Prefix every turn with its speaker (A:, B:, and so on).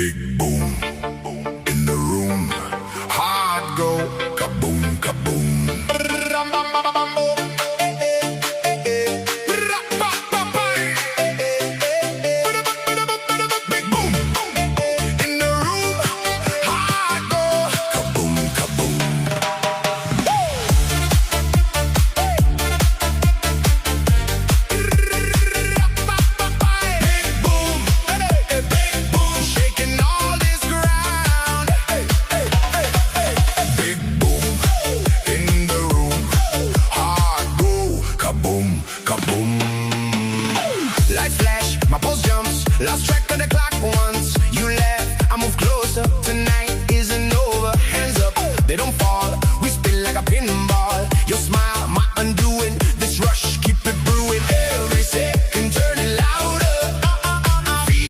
A: Big boom in the room. Heart go kaboom, kaboom. Big boom in the room. Heart go kaboom, kaboom. Big boom, shaking all this ground. Big boom in the room. Heart go kaboom, kaboom. Lights flash, my pulse jumps. Lost track of the clock for once.